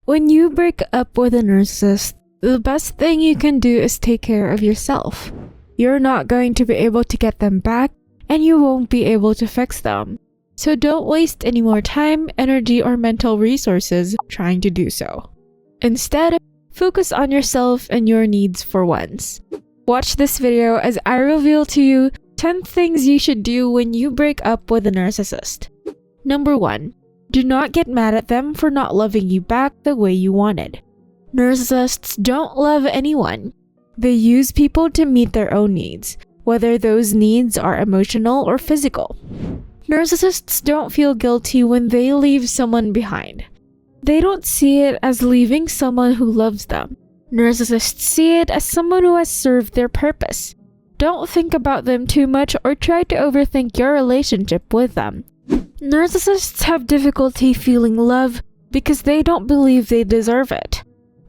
When you break up with a narcissist, the best thing you can do is take care of yourself. You're not going to be able to get them back, and you won't be able to fix them. So don't waste any more time, energy, or mental resources trying to do so. Instead, focus on yourself and your needs for once. Watch this video as I reveal to you 10 things you should do when you break up with a narcissist. Number 1. Do not get mad at them for not loving you back the way you wanted. Narcissists don't love anyone. They use people to meet their own needs, whether those needs are emotional or physical. Narcissists don't feel guilty when they leave someone behind. They don't see it as leaving someone who loves them. Narcissists see it as someone who has served their purpose. Don't think about them too much or try to overthink your relationship with them. Narcissists have difficulty feeling love because they don't believe they deserve it.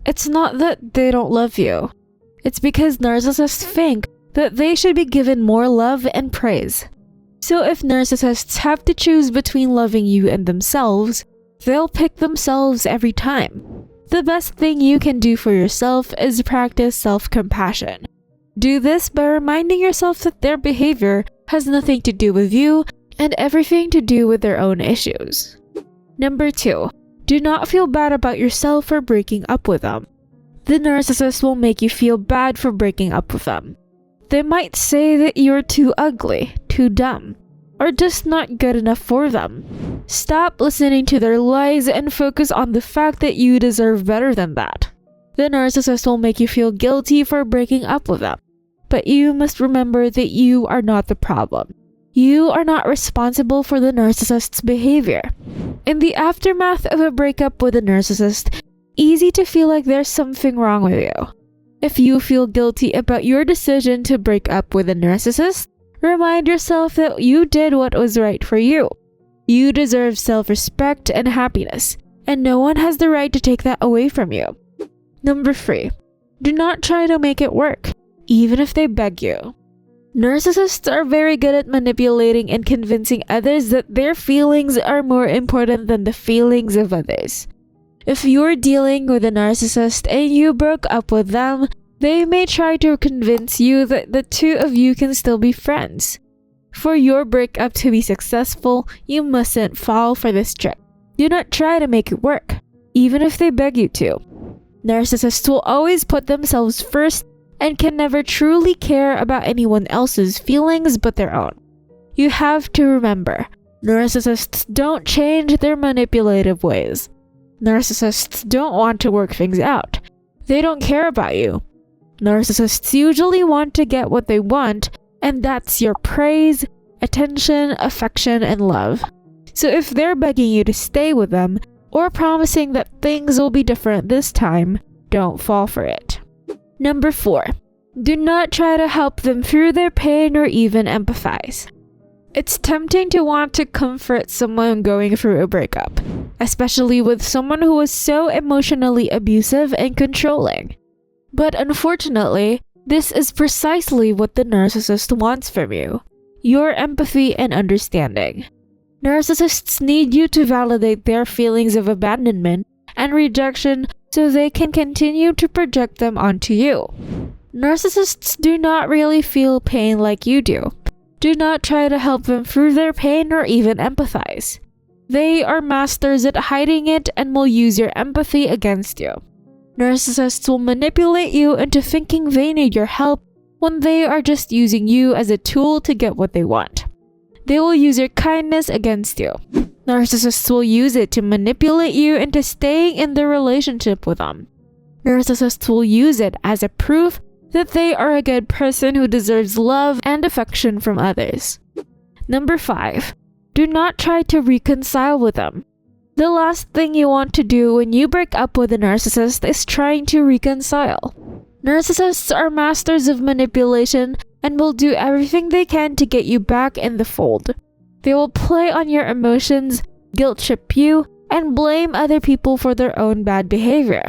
It's not that they don't love you. It's because narcissists think that they should be given more love and praise. So if narcissists have to choose between loving you and themselves, they'll pick themselves every time. The best thing you can do for yourself is practice self-compassion. Do this by reminding yourself that their behavior has nothing to do with you and everything to do with their own issues. Number 2. Do not feel bad about yourself for breaking up with them. The narcissist will make you feel bad for breaking up with them. They might say that you're too ugly, too dumb, or just not good enough for them. Stop listening to their lies and focus on the fact that you deserve better than that. The narcissist will make you feel guilty for breaking up with them, but you must remember that you are not the problem. You are not responsible for the narcissist's behavior. In the aftermath of a breakup with a narcissist, easy to feel like there's something wrong with you. If you feel guilty about your decision to break up with a narcissist, remind yourself that you did what was right for you. You deserve self-respect and happiness, and no one has the right to take that away from you. Number 3. Do not try to make it work, even if they beg you. Narcissists are very good at manipulating and convincing others that their feelings are more important than the feelings of others. If you're dealing with a narcissist and you broke up with them, they may try to convince you that the two of you can still be friends. For your breakup to be successful, you mustn't fall for this trick. Do not try to make it work, even if they beg you to. Narcissists will always put themselves first and can never truly care about anyone else's feelings but their own. You have to remember, narcissists don't change their manipulative ways. Narcissists don't want to work things out. They don't care about you. Narcissists usually want to get what they want, and that's your praise, attention, affection, and love. So if they're begging you to stay with them, or promising that things will be different this time, don't fall for it. Number 4. Do not try to help them through their pain or even empathize. It's tempting to want to comfort someone going through a breakup, especially with someone who is so emotionally abusive and controlling. But unfortunately, this is precisely what the narcissist wants from you: your empathy and understanding. Narcissists need you to validate their feelings of abandonment and rejection so they can continue to project them onto you. Narcissists do not really feel pain like you do. Do not try to help them through their pain or even empathize. They are masters at hiding it and will use your empathy against you. Narcissists will manipulate you into thinking they need your help when they are just using you as a tool to get what they want. They will use your kindness against you. Narcissists will use it to manipulate you into staying in the relationship with them. Narcissists will use it as a proof that they are a good person who deserves love and affection from others. Number 5. Do not try to reconcile with them. The last thing you want to do when you break up with a narcissist is trying to reconcile. Narcissists are masters of manipulation and will do everything they can to get you back in the fold. They will play on your emotions, guilt trip you, and blame other people for their own bad behavior.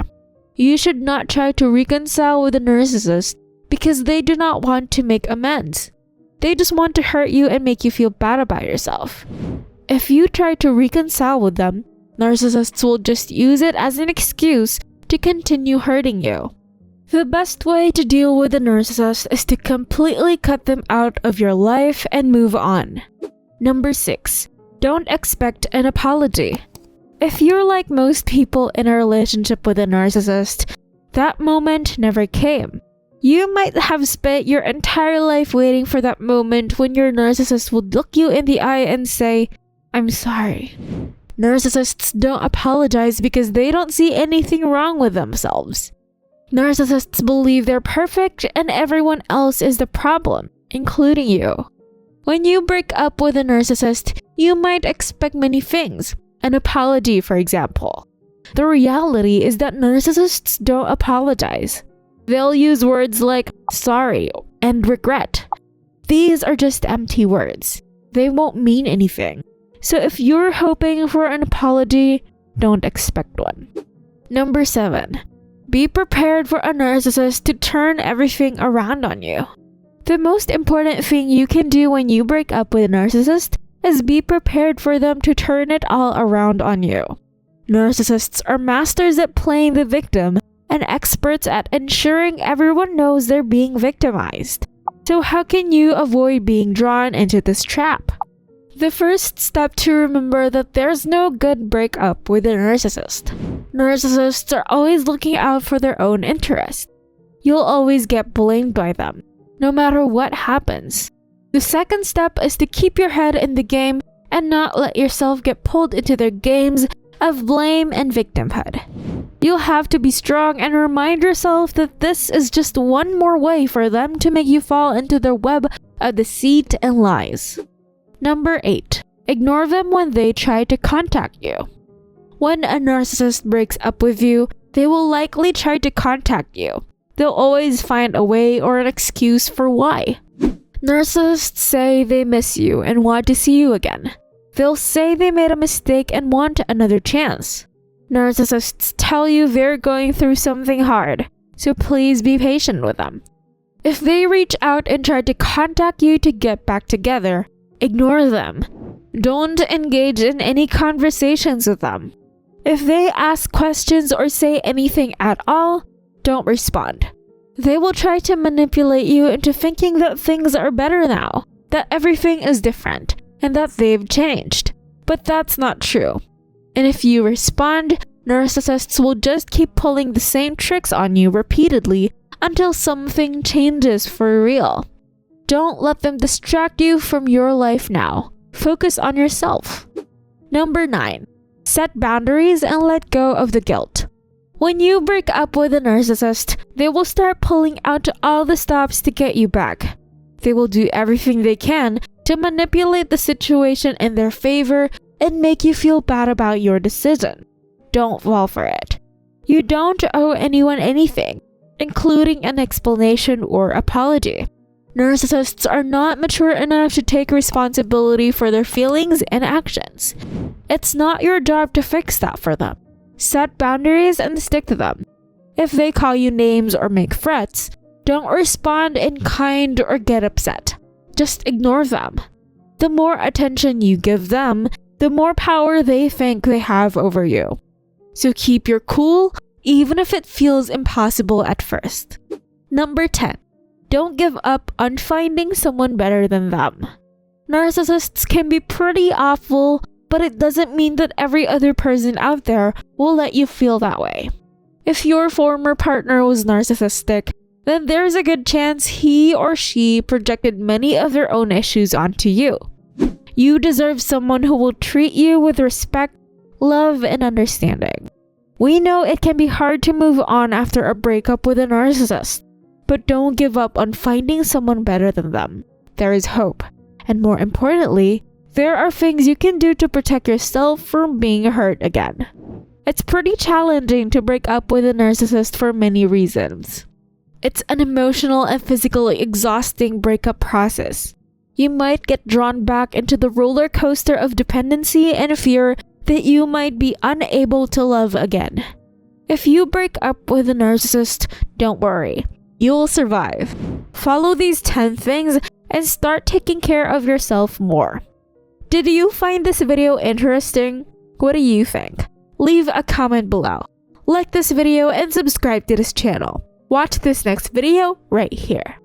You should not try to reconcile with a narcissist because they do not want to make amends. They just want to hurt you and make you feel bad about yourself. If you try to reconcile with them, Narcissists will just use it as an excuse to continue hurting you. The best way to deal with a narcissist is to completely cut them out of your life and move on. Number 6. Don't expect an apology. If you're like most people in a relationship with a narcissist, that moment never came. You might have spent your entire life waiting for that moment when your narcissist would look you in the eye and say, "I'm sorry." Narcissists don't apologize because they don't see anything wrong with themselves. Narcissists believe they're perfect and everyone else is the problem, including you. When you break up with a narcissist, you might expect many things. An apology, for example. The reality is that narcissists don't apologize. They'll use words like sorry and regret. These are just empty words. They won't mean anything. So if you're hoping for an apology, don't expect one. Number 7. Be prepared for a narcissist to turn everything around on you. The most important thing you can do when you break up with a narcissist is be prepared for them to turn it all around on you. Narcissists are masters at playing the victim and experts at ensuring everyone knows they're being victimized. So how can you avoid being drawn into this trap? The first step to remember that there's no good breakup with a narcissist. Narcissists are always looking out for their own interest. You'll always get blamed by them, no matter what happens. The second step is to keep your head in the game and not let yourself get pulled into their games of blame and victimhood. You'll have to be strong and remind yourself that this is just one more way for them to make you fall into their web of deceit and lies. Number 8. Ignore them when they try to contact you. When a narcissist breaks up with you, they will likely try to contact you. They'll always find a way or an excuse for why. Narcissists say they miss you and want to see you again. They'll say they made a mistake and want another chance. Narcissists tell you they're going through something hard, so please be patient with them. If they reach out and try to contact you to get back together, ignore them. Don't engage in any conversations with them. If they ask questions or say anything at all, don't respond. They will try to manipulate you into thinking that things are better now, that everything is different, and that they've changed. But that's not true. And if you respond, narcissists will just keep pulling the same tricks on you repeatedly until something changes for real. Don't let them distract you from your life now. Focus on yourself. Number 9. Set boundaries and let go of the guilt. When you break up with a narcissist, they will start pulling out all the stops to get you back. They will do everything they can to manipulate the situation in their favor and make you feel bad about your decision. Don't fall for it. You don't owe anyone anything, including an explanation or apology. Narcissists are not mature enough to take responsibility for their feelings and actions. It's not your job to fix that for them. Set boundaries and stick to them. If they call you names or make threats, don't respond in kind or get upset. Just ignore them. The more attention you give them, the more power they think they have over you. So keep your cool, even if it feels impossible at first. Number 10. Don't give up on finding someone better than them. Narcissists can be pretty awful, but it doesn't mean that every other person out there will let you feel that way. If your former partner was narcissistic, then there's a good chance he or she projected many of their own issues onto you. You deserve someone who will treat you with respect, love, and understanding. We know it can be hard to move on after a breakup with a narcissist, but don't give up on finding someone better than them. There is hope. And more importantly, there are things you can do to protect yourself from being hurt again. It's pretty challenging to break up with a narcissist for many reasons. It's an emotional and physically exhausting breakup process. You might get drawn back into the roller coaster of dependency and fear that you might be unable to love again. If you break up with a narcissist, don't worry. You'll survive. Follow these 10 things and start taking care of yourself more. Did you find this video interesting? What do you think? Leave a comment below. Like this video and subscribe to this channel. Watch this next video right here.